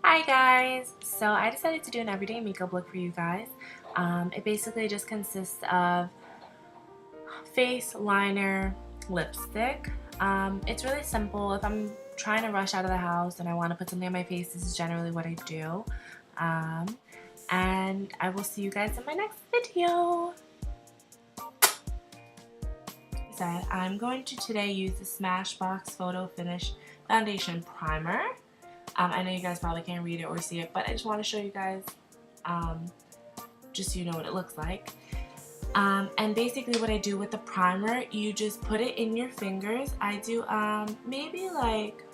Hi guys! So I decided to do an everyday makeup look for you guys. It basically just consists of face, liner, lipstick. It's really simple. If I'm trying to rush out of the house and I want to put something on my face, this is generally what I do. And I will see you guys in my next video. I'm going to today use the Smashbox Photo Finish Foundation Primer. I know you guys probably can't read it or see it, but I just want to show you guys just so you know what it looks like. And basically what I do with the primer, you just put it in your fingers. I do maybe like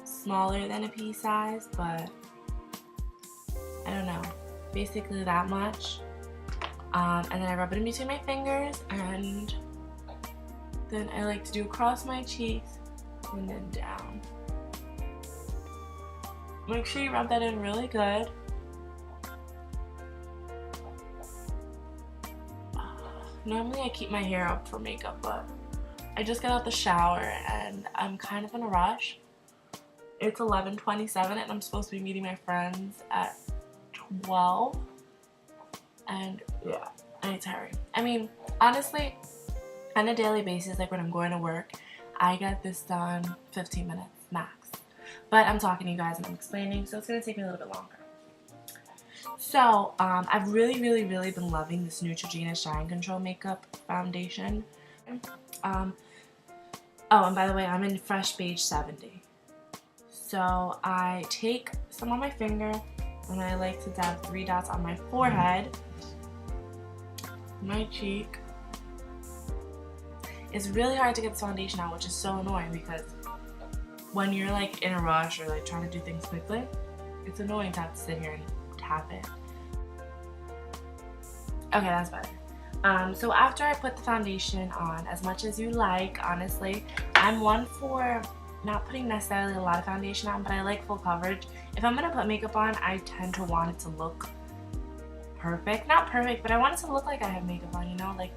smaller than a pea size, but I don't know, basically that much. And then I rub it in between my fingers, and then I like to do across my cheeks and then down. Make sure you rub that in really good. Normally I keep my hair up for makeup, but I just got out the shower and I'm kind of in a rush. It's 11:27 and I'm supposed to be meeting my friends at 12. And yeah, I need to hurry. I mean, honestly, on a daily basis, like when I'm going to work, I get this done 15 minutes max. But I'm talking to you guys and I'm explaining, so it's going to take me a little bit longer. So, I've really been loving this Neutrogena Shine Control Makeup Foundation. Oh, and by the way, I'm in Fresh Beige 70. So, I take some on my finger, and I like to dab 3 dots on my forehead, my cheek. It's really hard to get this foundation out, which is so annoying because when you're like in a rush or like trying to do things quickly, it's annoying to have to sit here and tap it. Okay, that's better. So after I put the foundation on, as much as you like, honestly, I'm one for not putting necessarily a lot of foundation on, but I like full coverage. If I'm gonna put makeup on, I tend to want it to look perfect. Not perfect, but I want it to look like I have makeup on, you know? Like,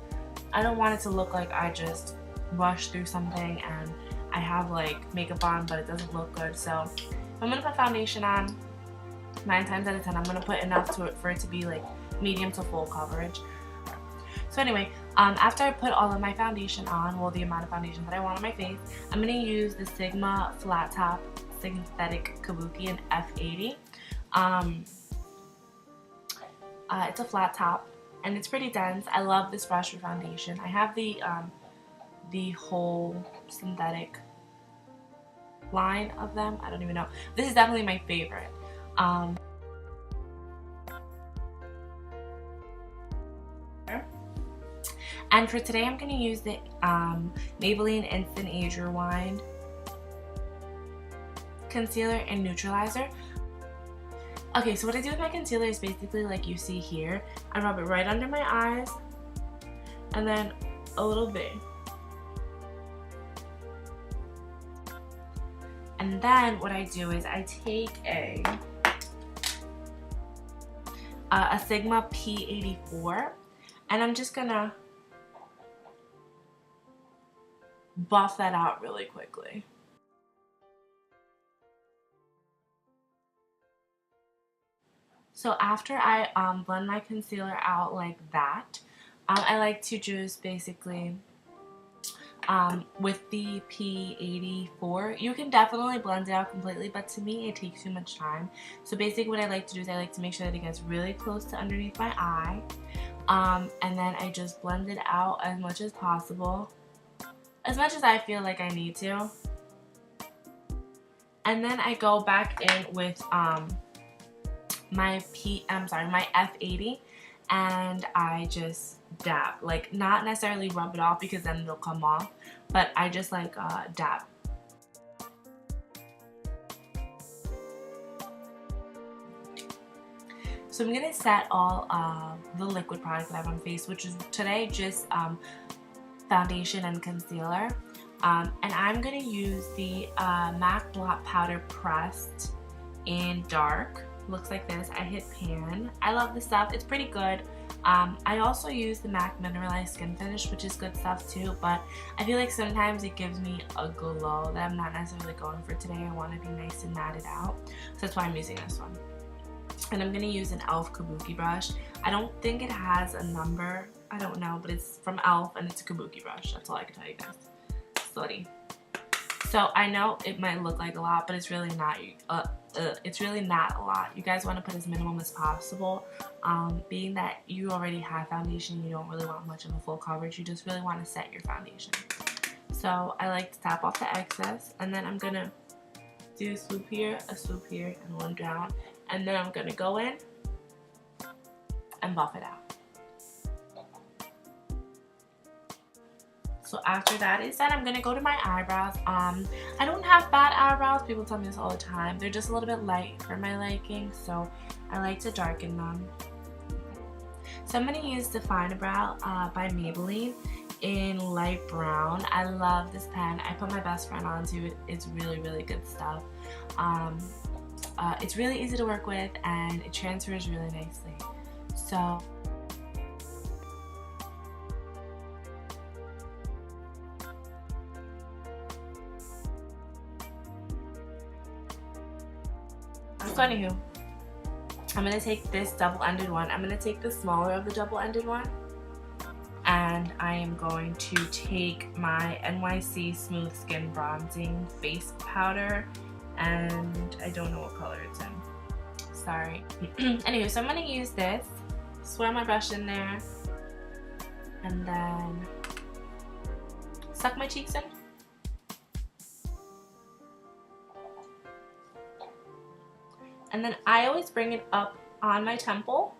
I don't want it to look like I just rushed through something and I have like makeup on but it doesn't look good. So if I'm gonna put foundation on, 9 times out of 10 I'm gonna put enough to it for it to be like medium to full coverage. So anyway, after I put all of my foundation on, well, the amount of foundation that I want on my face, I'm gonna use the Sigma Flat Top Synthetic Kabuki in F80. It's a flat top and it's pretty dense. I love this brush for foundation. I have the whole synthetic line of them. I don't even know. This is definitely my favorite. And for today, I'm going to use the Maybelline Instant Age Rewind Concealer and Neutralizer. Okay, so what I do with my concealer is basically like you see here. I rub it right under my eyes and then a little bit. And then what I do is I take a Sigma P84 and I'm just gonna buff that out really quickly. So after I blend my concealer out like that, I like to just basically with the P84, you can definitely blend it out completely, but to me it takes too much time. So basically what I like to do is I like to make sure that it gets really close to underneath my eye, and then I just blend it out as much as possible, as much as I feel like I need to, and then I go back in with my F80, and I just dab, like not necessarily rub it off because then it'll come off, but I just like dab. So I'm gonna set all the liquid products that I have on face, which is today just foundation and concealer, and I'm gonna use the MAC Blot Powder Pressed in Dark. Looks like this. I hit pan. I love this stuff. It's pretty good. I also use the MAC Mineralized Skin Finish, which is good stuff too, but I feel like sometimes it gives me a glow that I'm not necessarily going for today. I want to be nice and matted out, so that's why I'm using this one. And I'm going to use an e.l.f. Kabuki brush. I don't think it has a number, I don't know, but it's from e.l.f. and it's a Kabuki brush. That's all I can tell you guys. Slutty. So I know it might look like a lot, but it's really not. It's really not a lot. You guys want to put as minimum as possible. Being that you already have foundation, you don't really want much of a full coverage. You just really want to set your foundation. So I like to tap off the excess, and then I'm gonna do a swoop here, and one down, and then I'm gonna go in and buff it out. So after that is done, I'm going to go to my eyebrows. I don't have bad eyebrows. People tell me this all the time. They're just a little bit light for my liking, so I like to darken them. So I'm going to use Define a Brow by Maybelline in light brown. I love this pen. I put my best friend onto it. It's really, really good stuff. It's really easy to work with, and it transfers really nicely. So anywho, I'm going to take this double-ended one. I'm going to take the smaller of the double-ended one, and I am going to take my NYC Smooth Skin Bronzing Face Powder, and I don't know what color it's in. Sorry. Anyway, so I'm going to use this, swirl my brush in there, and then suck my cheeks in. And then I always bring it up on my temple.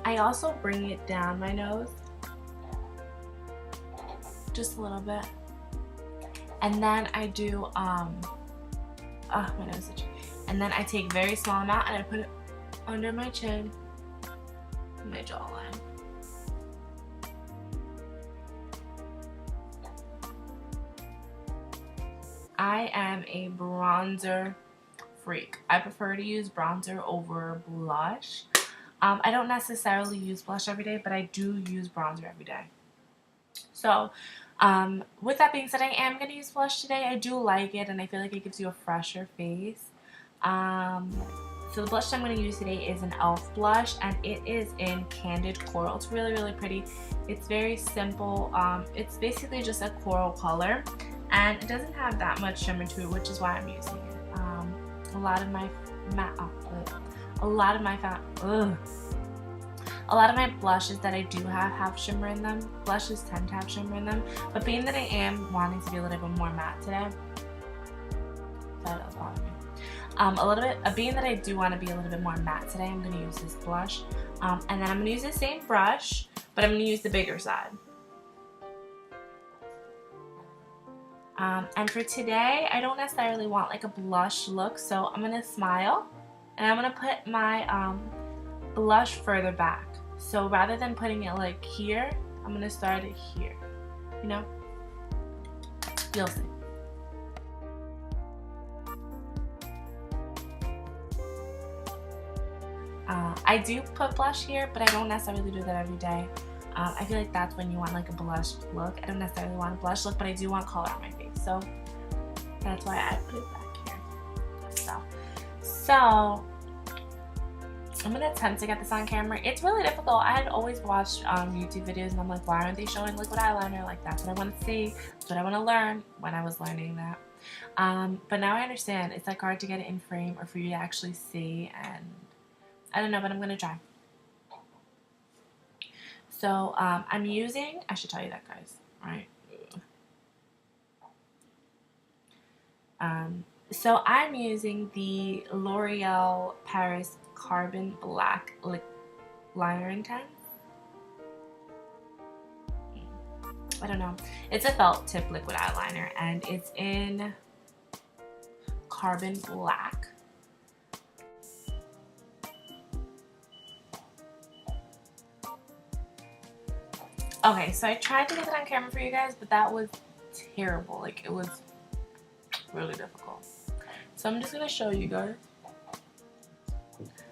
I also bring it down my nose, just a little bit. And then I do, my nose is itchy. And then I take a very small amount and I put it under my chin, my jawline. I am a bronzer freak. I prefer to use bronzer over blush. I don't necessarily use blush every day, but I do use bronzer every day. So with that being said, I am going to use blush today. I do like it, and I feel like it gives you a fresher face. So the blush I'm going to use today is an e.l.f. blush, and it is in Candid Coral. It's really, really pretty. It's very simple. It's basically just a coral color, and it doesn't have that much shimmer to it, which is why I'm using it. A lot of my blushes that I do have shimmer in them. Blushes tend to have shimmer in them, but being that I am wanting to be a little bit more matte today, that does bother me. Being that I do want to be a little bit more matte today, I'm going to use this blush, and then I'm going to use the same brush, but I'm going to use the bigger side. And for today, I don't necessarily want like a blush look, so I'm going to smile, and I'm going to put my blush further back. So rather than putting it like here, I'm going to start it here. You know? You'll see. I do put blush here, but I don't necessarily do that every day. I feel like that's when you want like a blush look. I don't necessarily want a blush look, but I do want color on my face. So that's why I put it back here. So I'm going to attempt to get this on camera. It's really difficult. I had always watched YouTube videos, and I'm like, why aren't they showing liquid eyeliner? Like, that's what I want to see. That's what I want to learn when I was learning that. But now I understand. It's like hard to get it in frame or for you to actually see, and I don't know, but I'm going to try. So I'm using, I should tell you that, guys, right? So I'm using the L'Oreal Paris Carbon Black Liner Intense. I don't know. It's a felt tip liquid eyeliner, and it's in Carbon Black. Okay, so I tried to get it on camera for you guys, but that was terrible. Like, it was really difficult. So I'm just gonna show you guys.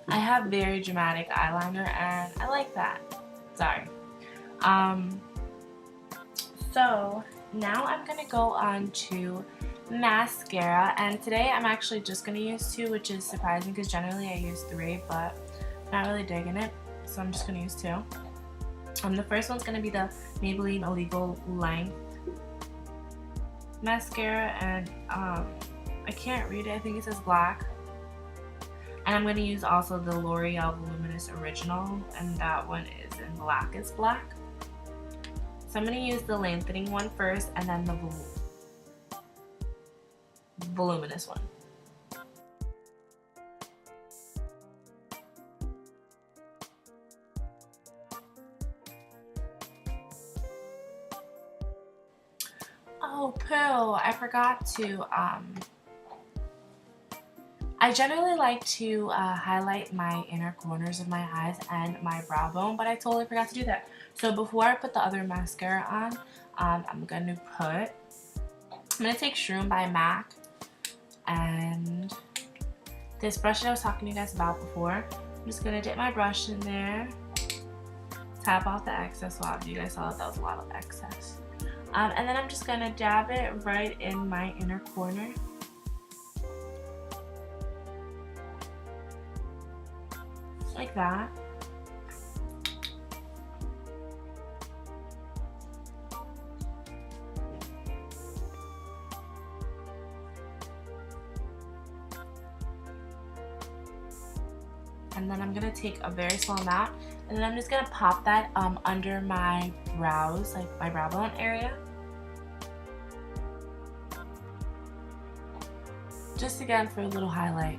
I have very dramatic eyeliner, and I like that. Sorry. So now I'm gonna go on to mascara, and today I'm actually just gonna use 2, which is surprising because generally I use 3, but I'm not really digging it, so I'm just gonna use 2. The first one's gonna be the Maybelline Illegal Length mascara, and I can't read it. I think it says black. And I'm gonna use also the L'Oreal Voluminous Original, and that one is in black as black. So I'm gonna use the lengthening one first, and then the voluminous one. Oh, poo! I forgot to, I generally like to highlight my inner corners of my eyes and my brow bone, but I totally forgot to do that. So before I put the other mascara on, I'm gonna take Shroom by MAC, and this brush that I was talking to you guys about before. I'm just gonna dip my brush in there, tap off the excess. Wow, you guys saw that was a lot of excess. And then I'm just gonna dab it right in my inner corner. Like that. And then I'm gonna take a very small amount, and then I'm just gonna pop that under my brows, like my brow bone area. Just again for a little highlight.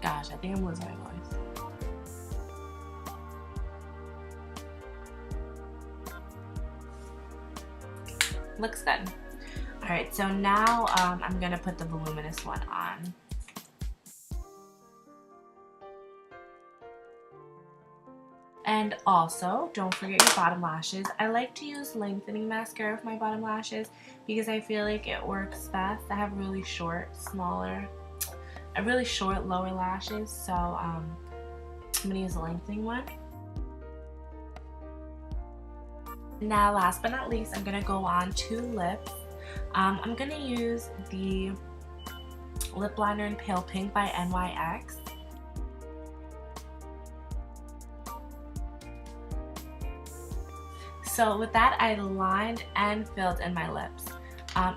Gosh, I think I'm losing my voice. Looks good. Alright, so now I'm gonna put the voluminous one on. And also, don't forget your bottom lashes. I like to use lengthening mascara for my bottom lashes because I feel like it works best. I have really short, lower lashes, so I'm gonna use a lengthening one. Now, last but not least, I'm gonna go on to lips. I'm gonna use the lip liner in Pale Pink by NYX. So with that, I lined and filled in my lips.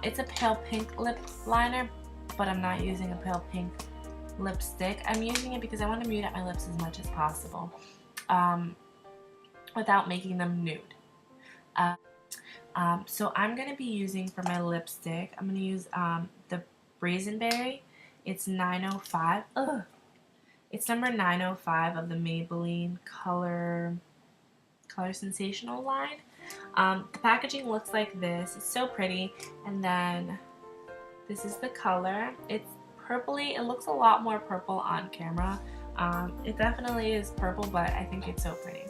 It's a pale pink lip liner, but I'm not using a pale pink lipstick. I'm using it because I want to mute up my lips as much as possible without making them nude. So I'm going to be using for my lipstick, I'm going to use the Boysenberry. It's 905. Ugh. It's number 905 of the Maybelline Color Sensational line. The packaging looks like this. It's so pretty. And then this is the color. It's purpley. It looks a lot more purple on camera. It definitely is purple, but I think it's so pretty.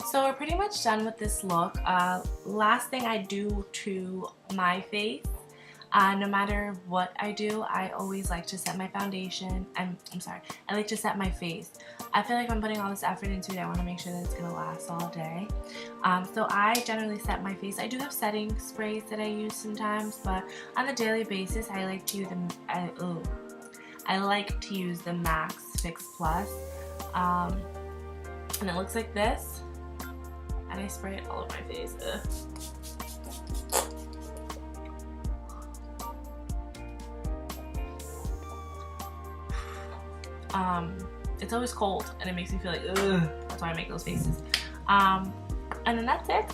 So we're pretty much done with this look. Last thing I do to my face, no matter what I do, I always like to set my foundation. I like to set my face. I feel like I'm putting all this effort into it. I want to make sure that it's going to last all day. So I generally set my face. I do have setting sprays that I use sometimes, but on a daily basis, I like to use the Max Fix Plus. And it looks like this. And I spray it all over my face. It's always cold and it makes me feel like, ugh. That's why I make those faces. And then that's it.